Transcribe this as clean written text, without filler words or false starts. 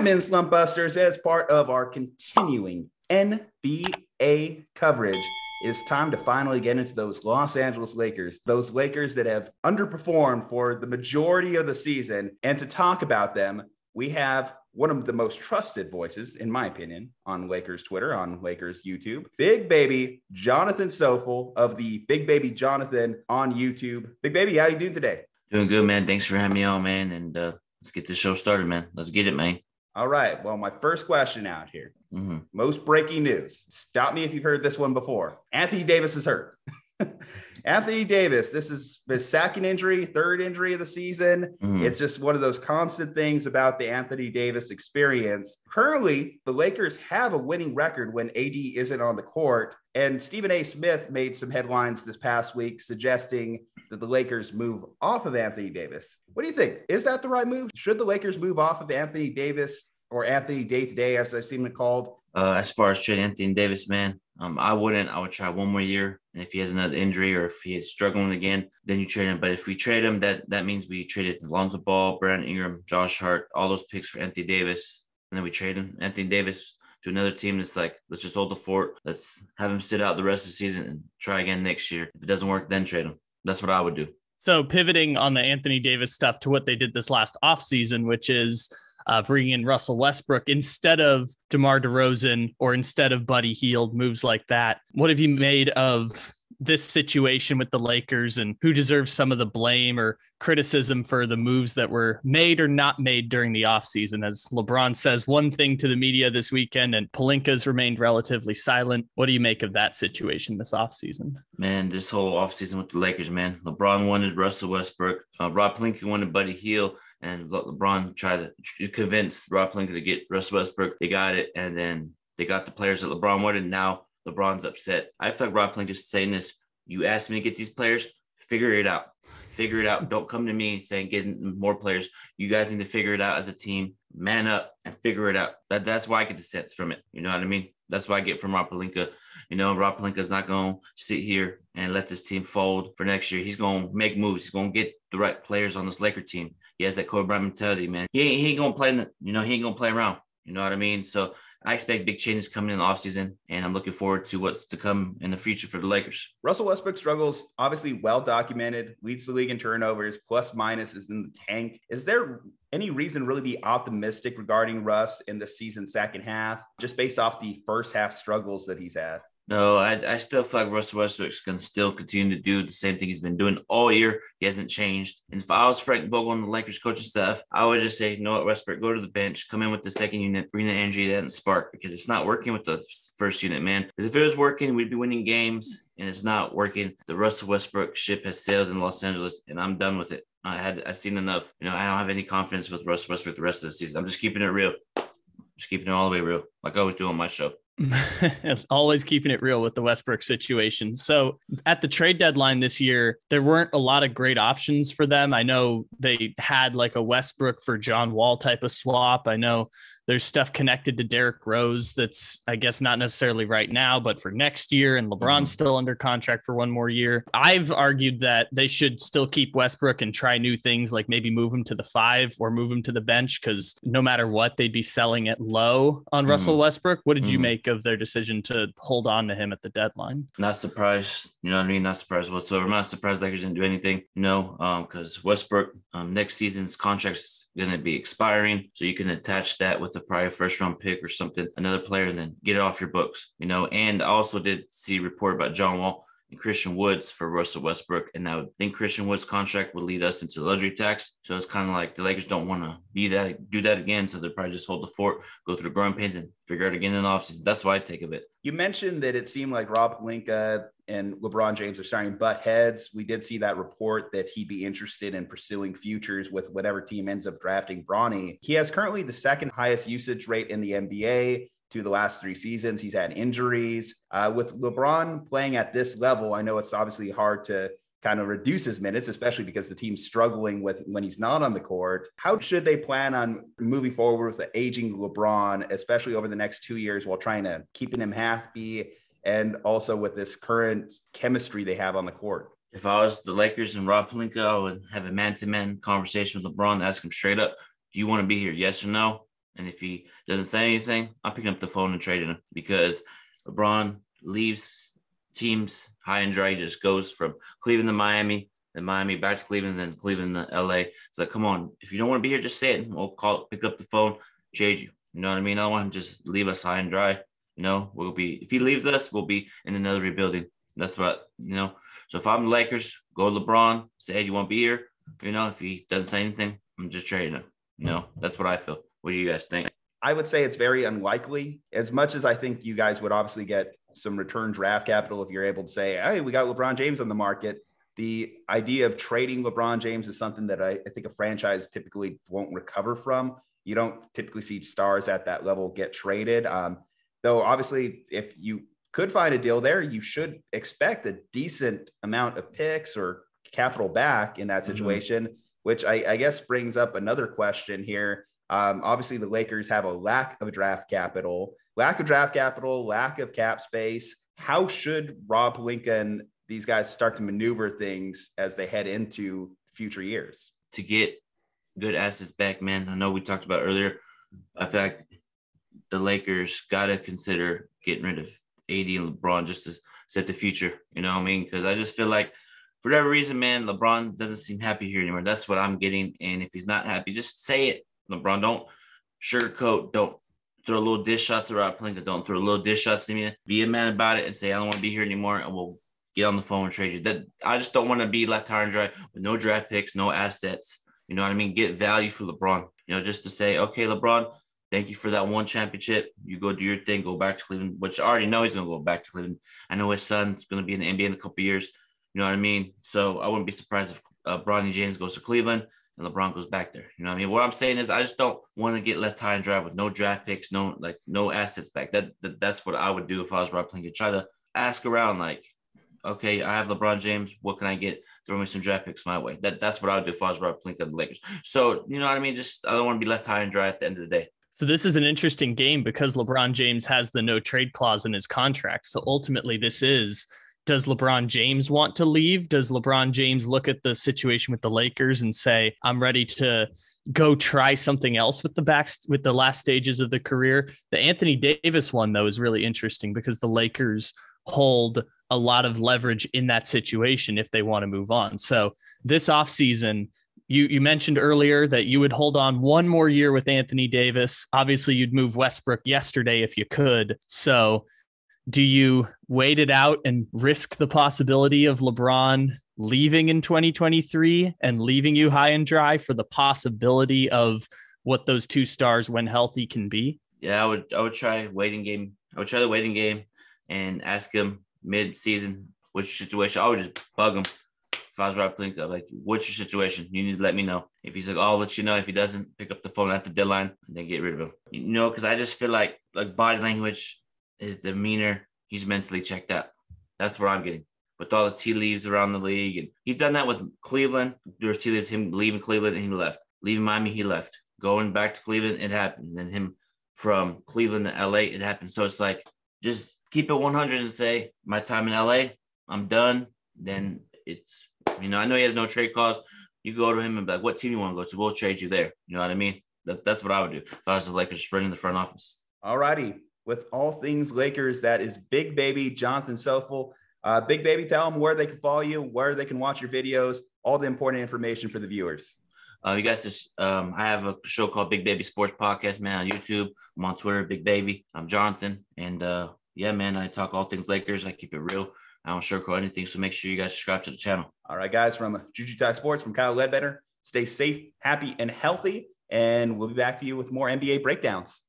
Welcome in, Slump.busters. As part of our continuing NBA coverage, it's time to finally get into those Los Angeles Lakers, those Lakers that have underperformed for the majority of the season. And to talk about them, we have one of the most trusted voices, in my opinion, on Lakers Twitter, on Lakers YouTube, Big Baby Jonathan Soffel of the Big Baby Jonathan on YouTube. Big Baby, how you doing today? Doing good, man. Thanks for having me on, man. And let's get this show started, man. Let's get it, man. All right. Well, my first question out here. Most breaking news. Stop me if you've heard this one before. Anthony Davis is hurt. Anthony Davis, this is his second injury, third injury of the season. It's just one of those constant things about the Anthony Davis experience. Currently, the Lakers have a winning record when AD isn't on the court. And Stephen A. Smith made some headlines this past week suggesting that the Lakers move off of Anthony Davis. What do you think? Is that the right move? Should the Lakers move off of Anthony Davis, or Anthony Day-to-Day, as I've seen it called? As far as trading Anthony Davis, man, I wouldn't. I would try one more year. And if he has another injury or if he is struggling again, then you trade him. But if we trade him, that means we traded Lonzo Ball, Brandon Ingram, Josh Hart, all those picks for Anthony Davis. And then we trade him, Anthony Davis, to another team that's like, let's just hold the fort. Let's have him sit out the rest of the season and try again next year. If it doesn't work, then trade him. That's what I would do. So pivoting on the Anthony Davis stuff to what they did this last offseason, which is bringing in Russell Westbrook instead of DeMar DeRozan or instead of Buddy Hield, moves like that. What have you made of this situation with the Lakers, and who deserves some of the blame or criticism for the moves that were made or not made during the offseason? As LeBron says one thing to the media this weekend and Pelinka's remained relatively silent. What do you make of that situation this offseason? Man, this whole offseason with the Lakers, man, LeBron wanted Russell Westbrook. Rob Pelinka wanted Buddy Hield. And LeBron tried to convince Rob Pelinka to get Russell Westbrook. They got it, and then they got the players that LeBron wanted. Now LeBron's upset. I feel like Rob Pelinka is saying this. You asked me to get these players, figure it out. Figure it out. Don't come to me saying getting more players. You guys need to figure it out as a team. Man up and figure it out. That's why I get the sense from it. You know what I mean? That's why I get from Rob Pelinka. You know, Rob Pelinka is not going to sit here and let this team fold for next year. He's going to make moves. He's going to get the right players on this Laker team. He has that Kobe Bryant mentality, man. He ain't going to play, he ain't going to play around. You know what I mean? So I expect big changes coming in the offseason, and I'm looking forward to what's to come in the future for the Lakers. Russell Westbrook struggles, obviously well documented, leads the league in turnovers, plus minus is in the tank. Is there any reason to really be optimistic regarding Russ in the season second half, just based off the first half struggles that he's had? No, I still feel like Russell Westbrook's going to still continue to do the same thing he's been doing all year. He hasn't changed. And if I was Frank Vogel on the Lakers coaching staff, I would just say, you know what, Westbrook, go to the bench, come in with the second unit, bring the energy that and spark, because it's not working with the first unit, man. Because if it was working, we'd be winning games, and it's not working. The Russell Westbrook ship has sailed in Los Angeles, and I'm done with it. I've seen enough. You know, I don't have any confidence with Russell Westbrook the rest of the season. I'm just keeping it real. Just keeping it all the way real, like I always do on my show. Always keeping it real with the Westbrook situation. So at the trade deadline this year, there weren't a lot of great options for them. I know they had like a Westbrook for John Wall type of swap. I know there's stuff connected to Derrick Rose that's, I guess, not necessarily right now, but for next year. And LeBron's still under contract for one more year. I've argued that they should still keep Westbrook and try new things, like maybe move him to the 5 or move him to the bench, because no matter what, they'd be selling it low on Russell Westbrook. What did you make of their decision to hold on to him at the deadline? Not surprised. You know what I mean? Not surprised whatsoever. I'm not surprised Lakers didn't do anything, because Westbrook, next season's contract's going to be expiring. So you can attach that with a prior first round pick or something, another player, and then get it off your books, And I also did see a report about John Wall and Christian Woods for Russell Westbrook. And I would think Christian Woods' contract would lead us into luxury tax. So it's kind of like the Lakers don't want to do that again. So they'll probably just hold the fort, go through the growing pains, and figure out again in the offseason. That's why I take of it. You mentioned that it seemed like Rob Pelinka and LeBron James are starting to butt heads. We did see that report that he'd be interested in pursuing futures with whatever team ends up drafting Bronny. He has currently the second highest usage rate in the NBA. To the last 3 seasons. He's had injuries. With LeBron playing at this level, I know it's obviously hard to kind of reduce his minutes, especially because the team's struggling with when he's not on the court. How should they plan on moving forward with the aging LeBron, especially over the next 2 years, while trying to keeping him happy and also with this current chemistry they have on the court? If I was the Lakers and Rob Pelinka, I would have a man-to-man conversation with LeBron, ask him straight up, do you want to be here? Yes or no? And if he doesn't say anything, I'm picking up the phone and trading him, because LeBron leaves teams high and dry. He just goes from Cleveland to Miami, then Miami back to Cleveland, then Cleveland to LA. It's like, come on, if you don't want to be here, just say it. We'll call, pick up the phone, trade you. You know what I mean? I don't want him to just leave us high and dry. You know, if he leaves us, we'll be in another rebuilding. That's what, So if I'm the Lakers, go LeBron, say, hey, you won't be here. If he doesn't say anything, I'm just trading him. That's what I feel. What do you guys think? I would say it's very unlikely. As much as I think you guys would obviously get some return draft capital if you're able to say, hey, we got LeBron James on the market. The idea of trading LeBron James is something that I think a franchise typically won't recover from. You don't typically see stars at that level get traded. Though obviously, if you could find a deal there, you should expect a decent amount of picks or capital back in that situation, which I guess brings up another question here. Obviously, the Lakers have a lack of draft capital, lack of cap space. How should Rob Pelinka and these guys start to maneuver things as they head into future years? To get good assets back, man, I know we talked about earlier. In fact, the Lakers got to consider getting rid of AD and LeBron just to set the future. You know what I mean? Because I just feel like for whatever reason, man, LeBron doesn't seem happy here anymore. That's what I'm getting. And if he's not happy, just say it. LeBron, don't sugarcoat. Don't throw little dish shots around Pelinka. Don't throw little dish shots to me. Be a man about it and say, I don't want to be here anymore. And we'll get on the phone and trade you. That I just don't want to be left high and dry with no draft picks, no assets. You know what I mean? Get value for LeBron. Just to say, okay, LeBron, thank you for that one championship. You go do your thing, go back to Cleveland, which I already know he's going to go back to Cleveland. I know his son's going to be in the NBA in a couple of years. You know what I mean? So I wouldn't be surprised if Bronny James goes to Cleveland and LeBron goes back there. You know what I mean? What I'm saying is I just don't want to get left high and dry with no draft picks, no assets back. That's what I would do if I was Rob Pelinka. Try to ask around, like, okay, I have LeBron James. What can I get? Throw me some draft picks my way. That's what I would do if I was Rob Pelinka of the Lakers. So, you know what I mean? Just I don't want to be left high and dry at the end of the day. So this is an interesting game because LeBron James has the no trade clause in his contract. So ultimately does LeBron James want to leave? Does LeBron James look at the situation with the Lakers and say, I'm ready to go try something else with the last stages of the career? The Anthony Davis one, though, is really interesting because the Lakers hold a lot of leverage in that situation if they want to move on. So this offseason, you mentioned earlier that you would hold on one more year with Anthony Davis. Obviously, you'd move Westbrook yesterday if you could. So do you wait it out and risk the possibility of LeBron leaving in 2023 and leaving you high and dry for the possibility of what those two stars, when healthy, can be? Yeah, I would try waiting game. I would try the waiting game and ask him mid-season, what's your situation? I would just bug him. If I was Rob Pelinka, like, what's your situation? You need to let me know. If he's like, I'll let you know. If he doesn't, pick up the phone at the deadline and then get rid of him. Because I just feel like body language, his demeanor, he's mentally checked out. That's what I'm getting. With all the tea leaves around the league. And he's done that with Cleveland. There's tea leaves, him leaving Cleveland and he left. Leaving Miami, he left. Going back to Cleveland, it happened. And then him from Cleveland to LA, it happened. So it's like, just keep it 100 and say, my time in LA, I'm done. Then it's, I know he has no trade clause. You go to him and be like, what team you want to go to? We'll trade you there. You know what I mean? That's what I would do if I was the Lakers, running the front office. All righty. With all things Lakers, that is Big Baby Jonathan Soffel. Big Baby, tell them where they can follow you, where they can watch your videos, all the important information for the viewers. You guys just, I have a show called Big Baby Sports Podcast, man, on YouTube. I'm on Twitter, Big Baby. I'm Jonathan. And yeah, man, I talk all things Lakers. I keep it real. I don't sugarcoat anything. So make sure you guys subscribe to the channel. All right, guys, from Juju Talk Sports, from Kyle Ledbetter, stay safe, happy, and healthy. And we'll be back to you with more NBA breakdowns.